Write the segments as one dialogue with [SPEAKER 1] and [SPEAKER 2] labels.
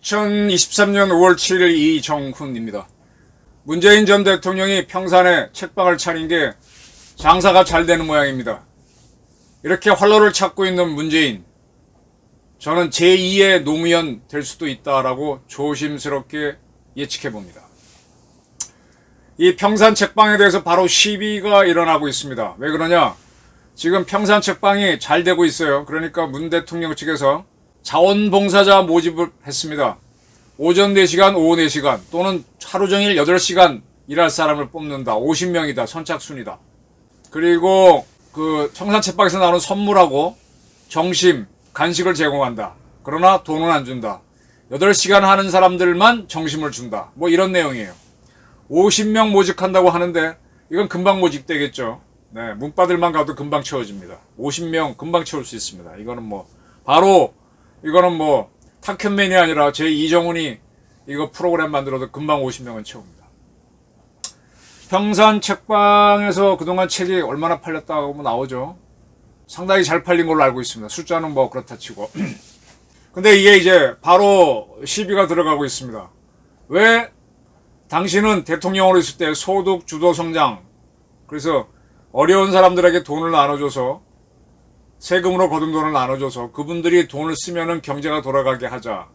[SPEAKER 1] 2023년 5월 7일 이정훈입니다. 문재인 전 대통령이 평산에 책방을 차린 게 장사가 잘 되는 모양입니다. 이렇게 활로를 찾고 있는 문재인, 저는 제2의 노무현 될 수도 있다라고 조심스럽게 예측해 봅니다. 이 평산 책방에 대해서 바로 시비가 일어나고 있습니다. 왜 그러냐? 지금 평산 책방이 잘 되고 있어요. 그러니까 문 대통령 측에서 자원봉사자 모집을 했습니다. 오전 4시간, 오후 4시간 또는 하루 종일 8시간 일할 사람을 뽑는다. 50명이다. 선착순이다. 그리고 그 평산 책방에서 나오는 선물하고 점심, 간식을 제공한다. 그러나 돈은 안 준다. 8시간 하는 사람들만 점심을 준다. 뭐 이런 내용이에요. 50명 모집한다고 하는데 이건 금방 모집되겠죠. 네, 문바들만 가도 금방 채워집니다. 50명 금방 채울 수 있습니다. 이거는 뭐 탁현맨이 아니라 제 이정훈이 이거 프로그램 만들어도 금방 50명은 채웁니다. 평산 책방에서 그동안 책이 얼마나 팔렸다고 나오죠. 상당히 잘 팔린 걸로 알고 있습니다. 숫자는 뭐 그렇다 치고. 근데 이게 이제 바로 시비가 들어가고 있습니다. 왜 당신은 대통령으로 있을 때 소득 주도 성장, 그래서 어려운 사람들에게 돈을 나눠줘서 세금으로 거둔 돈을 나눠줘서 그분들이 돈을 쓰면은 경제가 돌아가게 하자.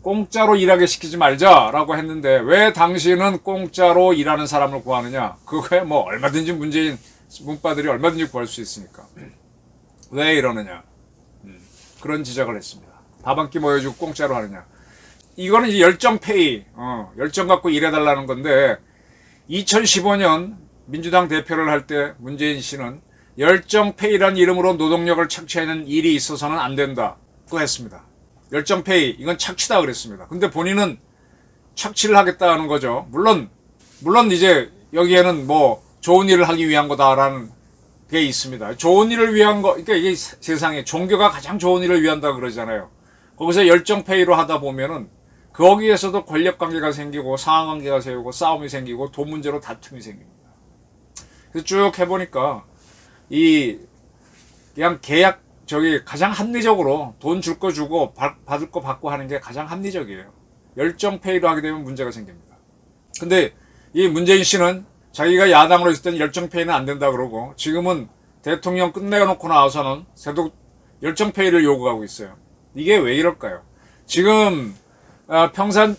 [SPEAKER 1] 공짜로 일하게 시키지 말자라고 했는데 왜 당신은 공짜로 일하는 사람을 구하느냐? 그거에 뭐 얼마든지 문재인 문바들이 얼마든지 구할 수 있으니까. 왜 이러느냐? 그런 지적을 했습니다. 밥 한 끼 모여주고 공짜로 하느냐? 이거는 이제 열정페이, 열정 갖고 일해달라는 건데 2015년 민주당 대표를 할 때 문재인 씨는 열정페이란 이름으로 노동력을 착취하는 일이 있어서는 안 된다고 했습니다. 열정페이, 이건 착취다 그랬습니다. 근데 본인은 착취를 하겠다는 거죠. 물론 이제 여기에는 뭐 좋은 일을 하기 위한 거다라는 게 있습니다. 좋은 일을 위한 거, 그러니까 이게 세상에 종교가 가장 좋은 일을 위한다 그러잖아요. 거기서 열정페이로 하다 보면은 거기에서도 권력관계가 생기고 상하관계가 생기고 싸움이 생기고 돈 문제로 다툼이 생깁니다. 그래서 쭉 해보니까 그냥 계약, 가장 합리적으로 돈 줄 거 주고 받을 거 받고 하는 게 가장 합리적이에요. 열정페이로 하게 되면 문제가 생깁니다. 근데 이 문재인 씨는 자기가 야당으로 있을 때는 열정페이는 안 된다 그러고 지금은 대통령 끝내놓고 나와서는 열정페이를 요구하고 있어요. 이게 왜 이럴까요? 지금 평산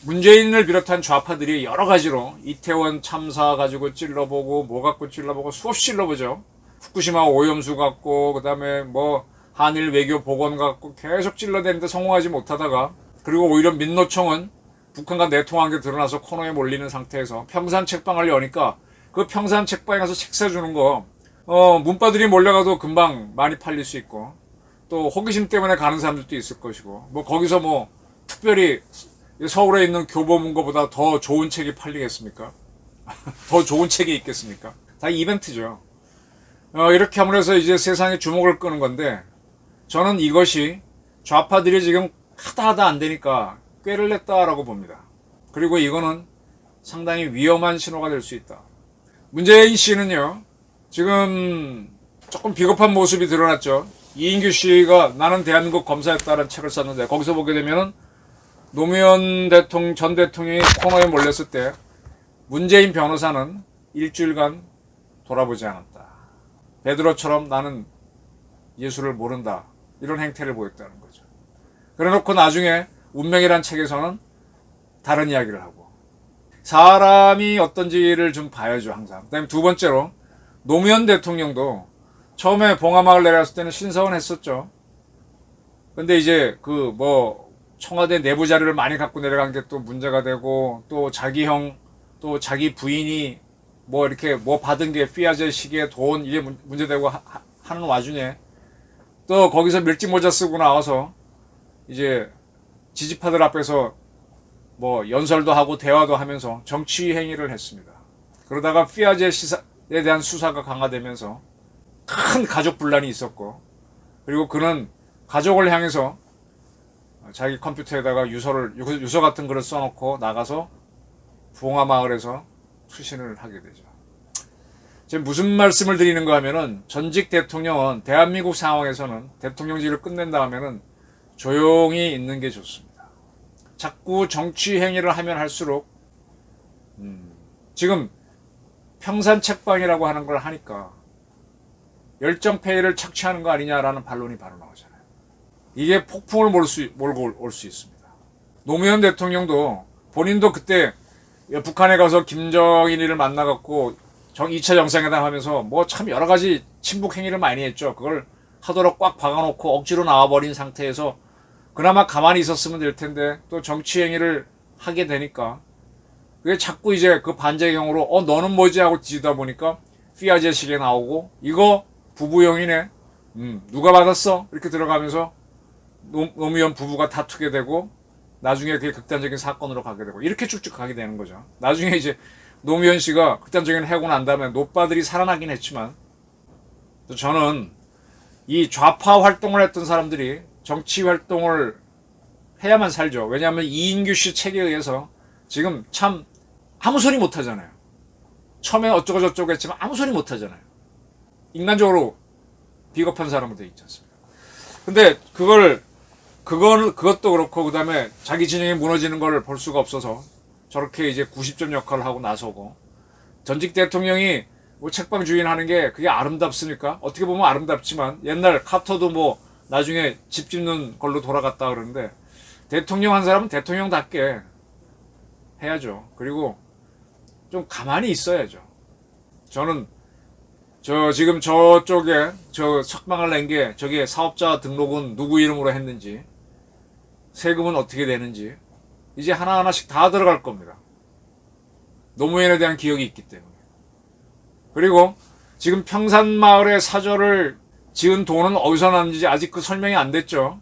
[SPEAKER 1] 문재인을 비롯한 좌파들이 여러 가지로 이태원 참사 가지고 찔러보고 뭐 갖고 찔러보고 수없이 찔러보죠. 후쿠시마 오염수 갖고 그다음에 뭐 한일 외교 복원 갖고 계속 찔러대는데 성공하지 못하다가 그리고 오히려 민노총은 북한과 내통한 게 드러나서 코너에 몰리는 상태에서 평산 책방을 여니까 그 평산 책방에 가서 책 사주는 거 문바들이 몰려가도 금방 많이 팔릴 수 있고 또 호기심 때문에 가는 사람들도 있을 것이고 뭐 거기서 뭐 특별히 서울에 있는 교보문고보다 더 좋은 책이 팔리겠습니까? 더 좋은 책이 있겠습니까? 다 이벤트죠. 이렇게 함으로써 이제 세상에 주목을 끄는 건데 저는 이것이 좌파들이 지금 하다 안 되니까 꾀를 냈다라고 봅니다. 그리고 이거는 상당히 위험한 신호가 될 수 있다. 문재인 씨는요, 지금 조금 비겁한 모습이 드러났죠. 이인규 씨가 나는 대한민국 검사였다는 책을 썼는데 거기서 보게 되면은 노무현 전 대통령이 코너에 몰렸을 때 문재인 변호사는 일주일간 돌아보지 않았다. 베드로처럼 나는 예수를 모른다. 이런 행태를 보였다는 거죠. 그래놓고 나중에 운명이란 책에서는 다른 이야기를 하고 사람이 어떤지를 좀 봐야죠 항상. 그다음에 두 번째로 노무현 대통령도 처음에 봉하마을 내려갔을 때는 신사원 했었죠. 근데 이제 청와대 내부 자료를 많이 갖고 내려간 게 또 문제가 되고 또 자기 형 또 자기 부인이 이렇게 받은 게 피아제 시계 돈 이게 문제되고 하는 와중에 또 거기서 밀짚 모자 쓰고 나와서 이제 지지파들 앞에서 연설도 하고 대화도 하면서 정치 행위를 했습니다. 그러다가 피아제 시사에 대한 수사가 강화되면서 큰 가족 분란이 있었고 그리고 그는 가족을 향해서 자기 컴퓨터에다가 유서 같은 거를 써놓고 나가서 봉화마을에서 투신을 하게 되죠. 지금 무슨 말씀을 드리는가 하면은 전직 대통령은 대한민국 상황에서는 대통령직을 끝낸다 하면은 조용히 있는 게 좋습니다. 자꾸 정치 행위를 하면 할수록 지금 평산책방이라고 하는 걸 하니까 열정페이를 착취하는 거 아니냐라는 반론이 바로 나오잖아요. 이게 폭풍을 몰고 올 수 있습니다. 노무현 대통령도 본인도 그때 북한에 가서 김정일을 만나갖고 2차 정상회담 하면서 뭐 참 여러 가지 친북 행위를 많이 했죠. 그걸 하도록 꽉 박아놓고 억지로 나와버린 상태에서 그나마 가만히 있었으면 될 텐데 또 정치 행위를 하게 되니까 그게 자꾸 이제 그 반작용으로 너는 뭐지 하고 뒤지다 보니까 피아제식에 나오고 이거 부부용이네. 누가 받았어? 이렇게 들어가면서 노무현 부부가 다투게 되고 나중에 그게 극단적인 사건으로 가게 되고 이렇게 쭉쭉 가게 되는 거죠. 나중에 이제 노무현 씨가 극단적인 해고 난 다음에 노빠들이 살아나긴 했지만 저는 이 좌파 활동을 했던 사람들이 정치 활동을 해야만 살죠. 왜냐하면 이인규 씨 책에 의해서 지금 참 아무 소리 못 하잖아요. 처음에 어쩌고 저쩌고 했지만 아무 소리 못 하잖아요. 인간적으로 비겁한 사람으로 되어 있지 않습니까? 근데 그것도 그렇고 그 다음에 자기 진영이 무너지는 걸 볼 수가 없어서 저렇게 이제 90점 역할을 하고 나서고 전직 대통령이 뭐 책방 주인 하는 게 그게 아름답습니까? 어떻게 보면 아름답지만 옛날 카터도 뭐 나중에 집 짓는 걸로 돌아갔다 그러는데 대통령 한 사람은 대통령답게 해야죠. 그리고 좀 가만히 있어야죠. 저는 지금 저쪽에 석방을 낸 게 저게 사업자 등록은 누구 이름으로 했는지 세금은 어떻게 되는지 이제 하나하나씩 다 들어갈 겁니다. 노무현에 대한 기억이 있기 때문에. 그리고 지금 평산마을의 사저를 지은 돈은 어디서 났는지 아직 그 설명이 안 됐죠.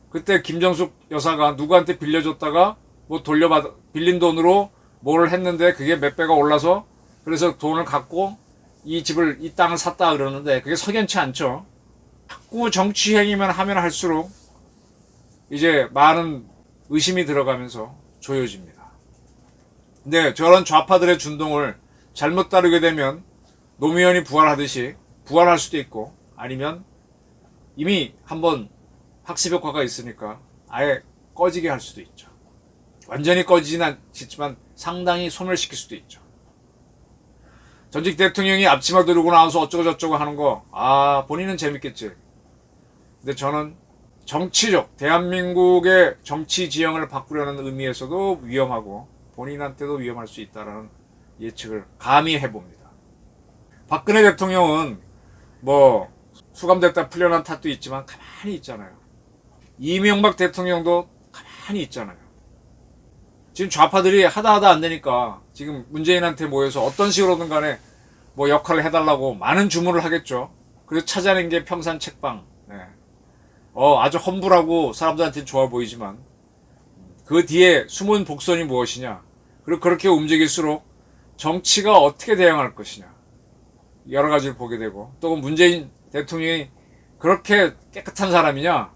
[SPEAKER 1] 그때 김정숙 여사가 누구한테 빌려줬다가 뭐 빌린 돈으로 뭘 했는데 그게 몇 배가 올라서 그래서 돈을 갖고 이 땅을 샀다 그러는데 그게 석연치 않죠. 자꾸 정치 행위만 하면 할수록 이제 많은 의심이 들어가면서 조여집니다. 근데 저런 좌파들의 준동을 잘못 따르게 되면 노무현이 부활하듯이 부활할 수도 있고 아니면 이미 한번 학습 효과가 있으니까 아예 꺼지게 할 수도 있죠. 완전히 꺼지진 않지만 상당히 소멸시킬 수도 있죠. 전직 대통령이 앞치마 들고 나와서 어쩌고 저쩌고 하는 거 본인은 재밌겠지. 근데 저는 정치적 대한민국의 정치 지형을 바꾸려는 의미에서도 위험하고 본인한테도 위험할 수 있다는 예측을 감히 해봅니다. 박근혜 대통령은 뭐 수감됐다 풀려난 탓도 있지만 가만히 있잖아요. 이명박 대통령도 가만히 있잖아요. 지금 좌파들이 하다 안 되니까 지금 문재인한테 모여서 어떤 식으로든 간에 뭐 역할을 해달라고 많은 주문을 하겠죠. 그래서 찾아낸 게 평산책방. 네. 아주 험불하고 사람들한테 좋아 보이지만 그 뒤에 숨은 복선이 무엇이냐. 그리고 그렇게 움직일수록 정치가 어떻게 대응할 것이냐. 여러 가지를 보게 되고 또 문재인 대통령이 그렇게 깨끗한 사람이냐.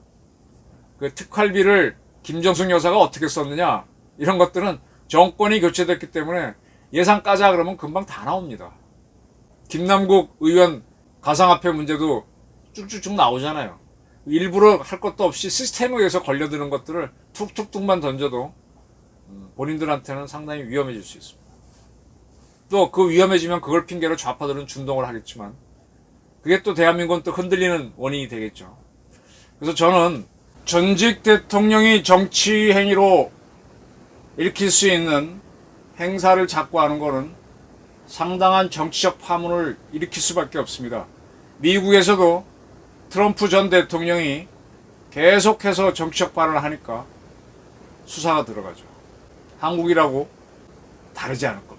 [SPEAKER 1] 그 특활비를 김정숙 여사가 어떻게 썼느냐. 이런 것들은 정권이 교체됐기 때문에 예산 까자 그러면 금방 다 나옵니다. 김남국 의원 가상화폐 문제도 쭉쭉쭉 나오잖아요. 일부러 할 것도 없이 시스템에 의해서 걸려드는 것들을 툭툭툭만 던져도 본인들한테는 상당히 위험해질 수 있습니다. 또 그 위험해지면 그걸 핑계로 좌파들은 준동을 하겠지만 그게 또 대한민국은 또 흔들리는 원인이 되겠죠. 그래서 저는 전직 대통령이 정치 행위로 일으킬 수 있는 행사를 자꾸 하는 것은 상당한 정치적 파문을 일으킬 수밖에 없습니다. 미국에서도 트럼프 전 대통령이 계속해서 정치적 발언을 하니까 수사가 들어가죠. 한국이라고 다르지 않을 겁니다.